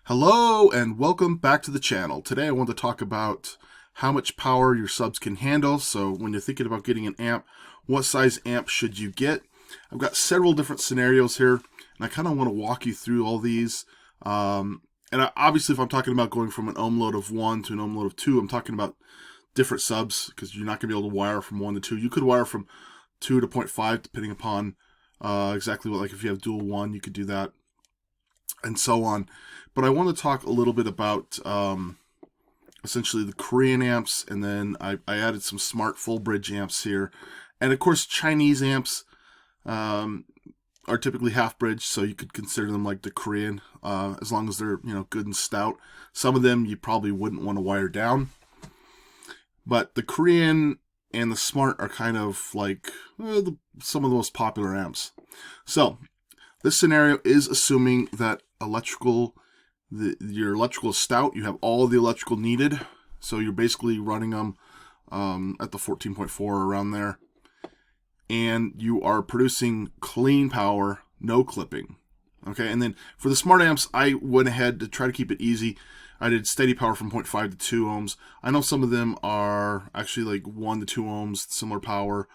Hello and welcome back to the channel. Today I want to talk about how much power your subs can handle. So when you're thinking about getting an amp, what size amp should you get? I've got several different scenarios here, and I kind of want to walk you through all these. Obviously, if I'm talking about going from an ohm load of 1 to an ohm load of 2, I'm talking about different subs because you're not going to be able to wire from 1 to 2. You could wire from 2 to 0.5 depending upon exactly what, like if you have dual 1, you could do that, and so on. But I want to talk a little bit about essentially the Korean amps, and then I added some smart full bridge amps here. And of course, Chinese amps are typically half bridge, so you could consider them like the Korean, as long as they're good and stout. Some of them you probably wouldn't want to wire down, but the Korean and the smart are kind of like some of the most popular amps. So this scenario is assuming that your electrical is stout. You have all the electrical needed, so you're basically running them at the 14.4 around there, and you are producing clean power, no clipping. Okay, and then for the smart amps, I went ahead to try to keep it easy. I did steady power from 0.5 to 2 ohms. I know some of them are actually like 1 to 2 ohms, similar power.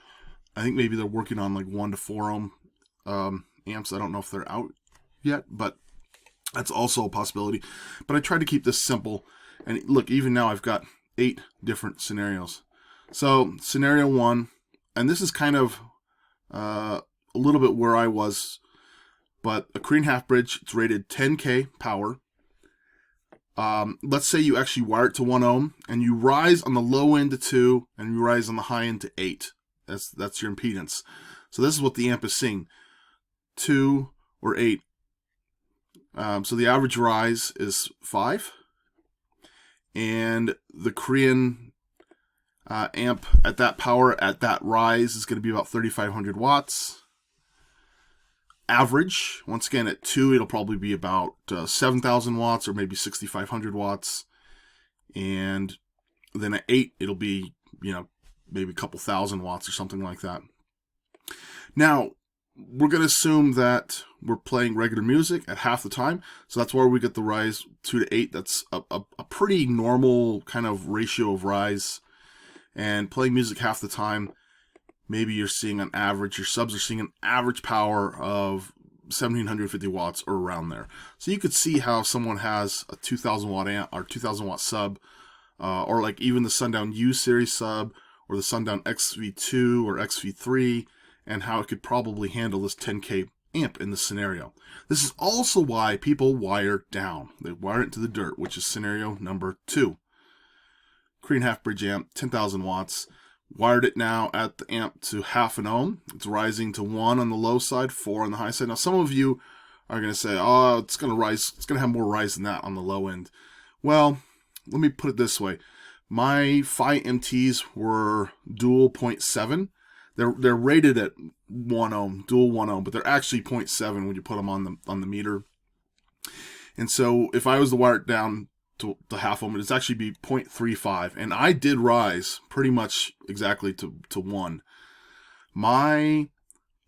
I think maybe they're working on like 1 to 4 ohm amps. I don't know if they're out yet, but that's also a possibility. But I tried to keep this simple. And look, even now I've got 8 different scenarios. So scenario 1, and this is kind of a little bit where I was, but a Korean half bridge, it's rated 10K power. Let's say you actually wire it to 1 ohm, and you rise on the low end to 2, and you rise on the high end to 8. That's your impedance. So this is what the amp is seeing, 2 or 8. So the average rise is 5, and the Korean amp at that power, at that rise, is going to be about 3,500 watts. Average, once again, at 2, it'll probably be about 7,000 watts or maybe 6,500 watts. And then at 8, it'll be, maybe a couple thousand watts or something like that. Now, we're going to assume that we're playing regular music at half the time. So that's where we get the rise 2 to 8. That's a pretty normal kind of ratio of rise. And playing music half the time, maybe you're seeing on average, your subs are seeing an average power of 1,750 watts or around there. So you could see how someone has a 2,000 watt amp or 2,000 watt sub, or like even the Sundown U series sub or the Sundown XV2 or XV3, and how it could probably handle this 10K amp in this scenario. This is also why people wire down. They wire it into the dirt, which is scenario number 2. Korean half bridge amp, 10,000 watts. Wired it now at the amp to half an ohm. It's rising to 1 on the low side, 4 on the high side. Now some of you are going to say, oh, it's going to rise. It's going to have more rise than that on the low end. Well, let me put it this way. My Phi MTs were dual 0.7. They're rated at 1 ohm, dual 1 ohm, but they're actually 0.7 when you put them on the meter. And so if I was to wire it down to half ohm, it'd actually be 0.35. And I did rise pretty much exactly to 1. My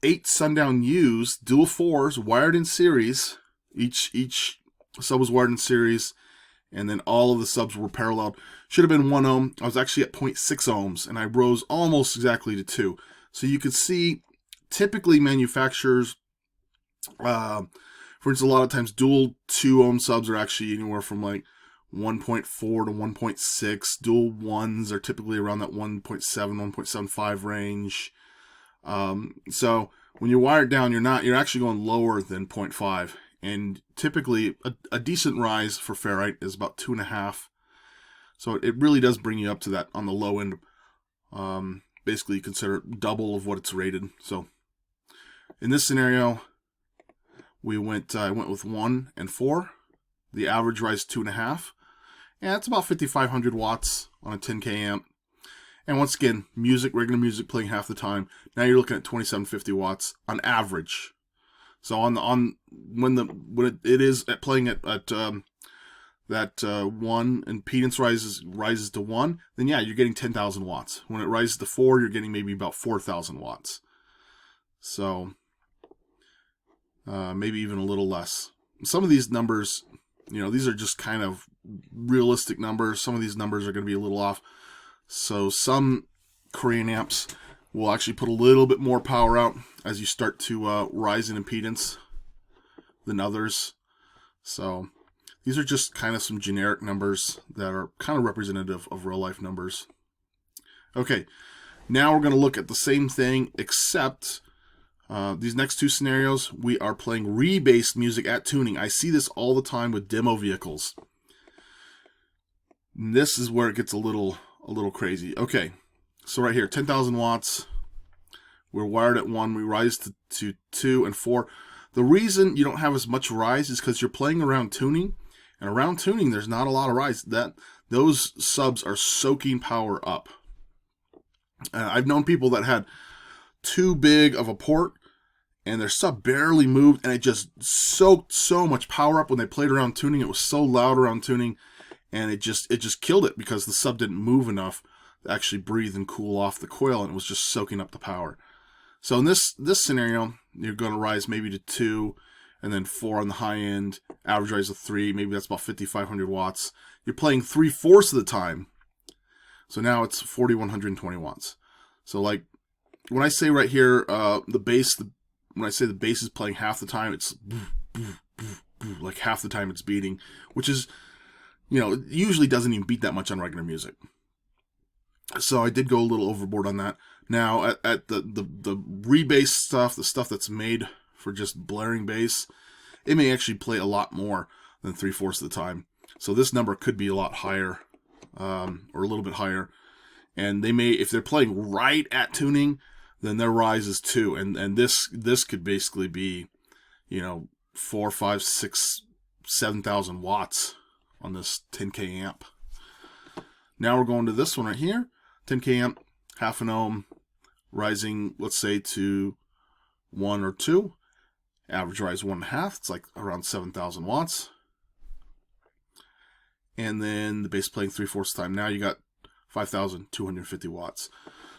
8 Sundown U's, dual 4s, wired in series. Each sub was wired in series, and then all of the subs were paralleled. Should have been 1 ohm. I was actually at 0.6 ohms, and I rose almost exactly to 2. So you could see, typically manufacturers, for instance, a lot of times dual 2 ohm subs are actually anywhere from like 1.4 to 1.6. Dual 1s are typically around that 1.7, 1.75 range. So when you wire it down, you're actually going lower than 0.5. And typically a decent rise for ferrite is about 2.5. So it really does bring you up to that on the low end. Basically, you consider it double of what it's rated. So in this scenario, I went with 1 and 4. The average rise 2.5. Yeah, that's about 5,500 watts on a 10K amp. And once again, regular music playing half the time. Now you're looking at 2,750 watts on average. So when it is playing at that 1 impedance rises to 1, then yeah, you're getting 10,000 watts. When it rises to 4, you're getting maybe about 4,000 watts. So maybe even a little less. Some of these numbers You know, these are just kind of realistic numbers. Some of these numbers are going to be a little off. So some Korean amps will actually put a little bit more power out as you start to rise in impedance than others. So these are just kind of some generic numbers that are kind of representative of real life numbers. Okay, now we're going to look at the same thing, except these next two scenarios, we are playing rebased music at tuning. I see this all the time with demo vehicles. And this is where it gets a little crazy. Okay, so right here, 10,000 watts. We're wired at 1. We rise to 2 and 4. The reason you don't have as much rise is because you're playing around tuning. And around tuning, there's not a lot of rise. Those subs are soaking power up. I've known people that had too big of a port, and their sub barely moved, and it just soaked so much power up when they played around tuning. It was so loud around tuning, and it just killed it because the sub didn't move enough to actually breathe and cool off the coil, and it was just soaking up the power. So in this scenario, you're going to rise maybe to 2, and then 4 on the high end, average rise of 3, maybe that's about 5,500 watts. You're playing 3/4 of the time, so now it's 4,120 watts. So like, when I say right here, the bass, when I say the bass is playing half the time, it's like half the time it's beating, which is, you know, it usually doesn't even beat that much on regular music. So I did go a little overboard on that. Now at the rebass stuff, the stuff that's made for just blaring bass, it may actually play a lot more than 3/4 of the time. So this number could be a lot higher, or a little bit higher. And they may, if they're playing right at tuning, then their rise is 2. And this could basically be, you know, 4, 5, 6, 7,000 watts on this 10K amp. Now we're going to this one right here. 10K amp, half an ohm, rising, let's say, to 1 or 2. Average rise 1.5. It's like around 7,000 watts. And then the bass playing 3/4 time. Now you got 5,250 watts.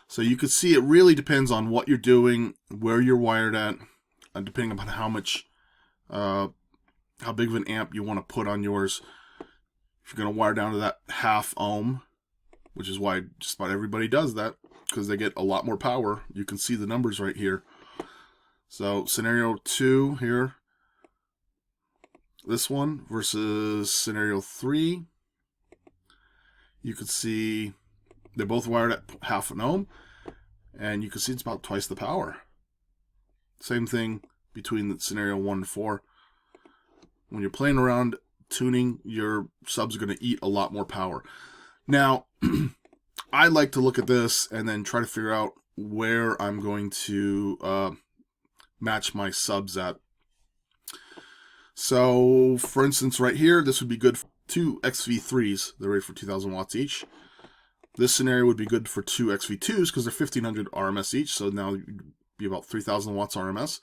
So you can see it really depends on what you're doing, where you're wired at, and depending upon how much, how big of an amp you want to put on yours. If you're going to wire down to that half ohm, which is why just about everybody does that, because they get a lot more power. You can see the numbers right here. So scenario 2 here, this one versus scenario 3, you can see they're both wired at half an ohm, and you can see it's about twice the power. Same thing between the scenario 1 and 4. When you're playing around tuning, your subs are going to eat a lot more power. Now, I like to look at this and then try to figure out where I'm going to match my subs at. So, for instance, right here, this would be good for 2 XV3s. They're rated for 2,000 watts each. This scenario would be good for 2 XV2s because they're 1,500 RMS each, so now it'd be about 3,000 watts RMS.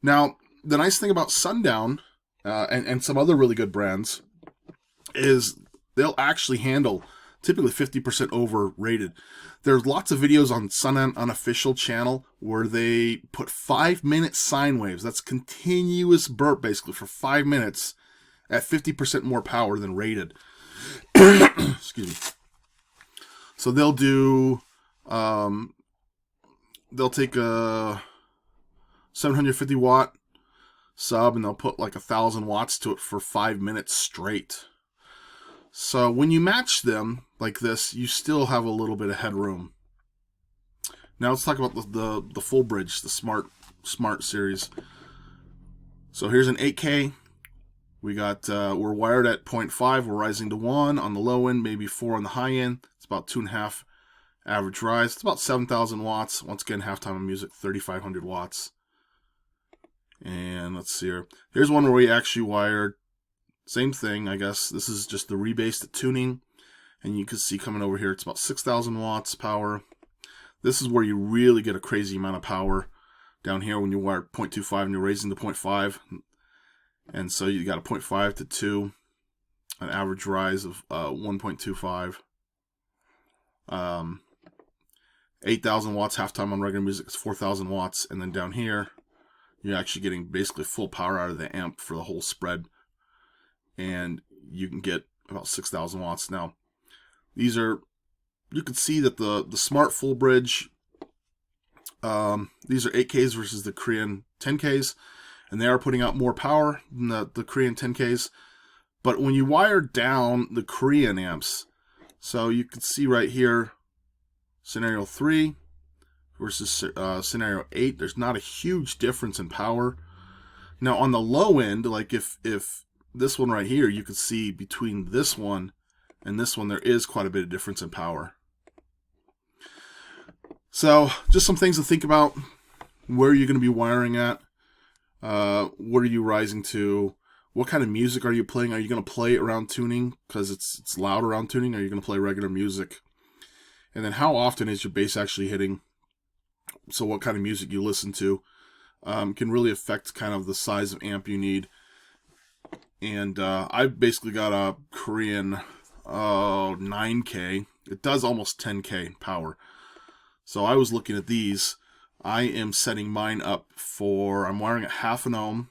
Now, the nice thing about Sundown and some other really good brands is they'll actually handle typically 50% overrated. There's lots of videos on Sundown Unofficial channel where they put 5-minute sine waves. That's continuous burp basically for 5 minutes at 50% more power than rated. Excuse me. So they'll do, they'll take a 750 watt sub and they'll put like 1,000 watts to it for 5 minutes straight. So when you match them like this, you still have a little bit of headroom. Now let's talk about the full bridge, the smart series. So here's an 8K. We got we're wired at 0.5. We're rising to 1 on the low end, maybe 4 on the high end. It's about 2.5 average rise. It's about 7,000 watts. Once again, halftime of music, 3,500 watts. And let's see here. Here's one where we actually wired. Same thing, I guess. This is just the rebased tuning. And you can see coming over here, it's about 6,000 watts power. This is where you really get a crazy amount of power. Down here when you wire 0.25 and you're raising to 0.5. And so you got a 0.5 to 2. An average rise of 1.25. 8,000 watts halftime on regular music is 4,000 watts. And then down here, you're actually getting basically full power out of the amp for the whole spread. and you can get about 6,000 watts. Now, these are, you can see that the smart full bridge, these are 8Ks versus the Korean 10Ks, and they are putting out more power than the Korean 10Ks. But when you wire down the Korean amps, so you can see right here, scenario 3 versus scenario 8, there's not a huge difference in power. Now on the low end, like if this one right here, you can see between this one and this one, there is quite a bit of difference in power. So just some things to think about. Where are you going to be wiring at? What are you rising to? What kind of music are you playing? Are you going to play around tuning because it's loud around tuning? Or are you going to play regular music? And then how often is your bass actually hitting? So what kind of music you listen to can really affect kind of the size of amp you need. And I've basically got a Korean 9K. It does almost 10K power. So I was looking at these. I am setting mine up for, I'm wiring at 0.5 ohm.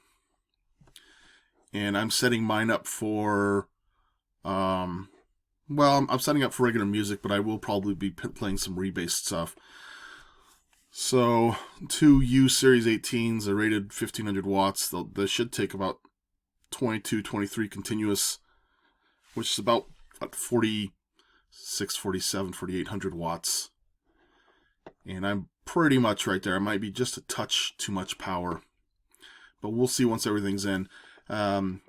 And I'm setting mine up for, well, I'm setting up for regular music, but I will probably be playing some rebased stuff. So, 2 U Series 18s are rated 1500 watts. They should take about 22, 23 continuous, which is about 46, 47, 4800 watts. And I'm pretty much right there. I might be just a touch too much power, but we'll see once everything's in. But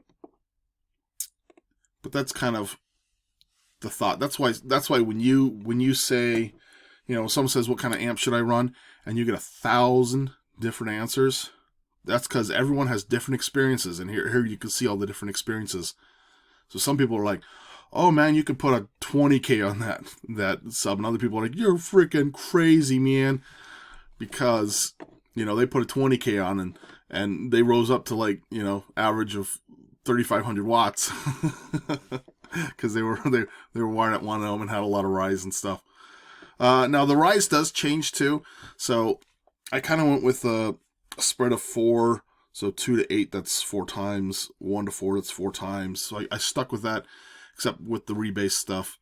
that's kind of the thought. That's why when you say, you know, someone says, what kind of amp should I run? And you get 1,000 different answers. That's because everyone has different experiences. And here you can see all the different experiences. So some people are like, oh man, you could put a 20K on that sub. And other people are like, you're freaking crazy, man. Because, you know, they put a 20K on and they rose up to, like, you know, average of 3,500 watts. Because they were wired at 1 ohm and had a lot of rise and stuff. Now the rise does change too, so I kind of went with a spread of 4. So 2 to 8, that's 4 times. 1 to 4, that's 4 times. So I stuck with that, except with the rebase stuff.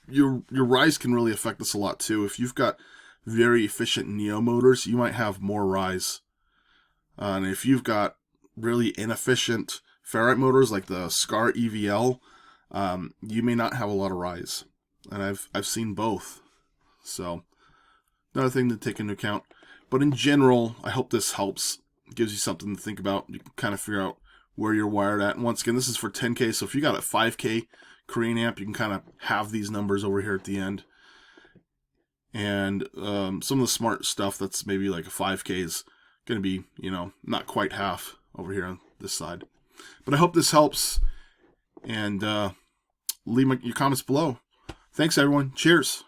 Your rise can really affect this a lot too. If you've got very efficient Neo motors, you might have more rise. And if you've got really inefficient ferrite motors like the Scar EVL, you may not have a lot of rise. And I've seen both. So another thing to take into account. But in general, I hope this helps. It gives you something to think about. You can kind of figure out where you're wired at. And once again, this is for 10K. So if you got a 5K Korean amp, you can kind of have these numbers over here at the end. And some of the smart stuff that's maybe like a 5K is going to be, you know, not quite half over here on this side. But I hope this helps. And leave your comments below. Thanks, everyone. Cheers.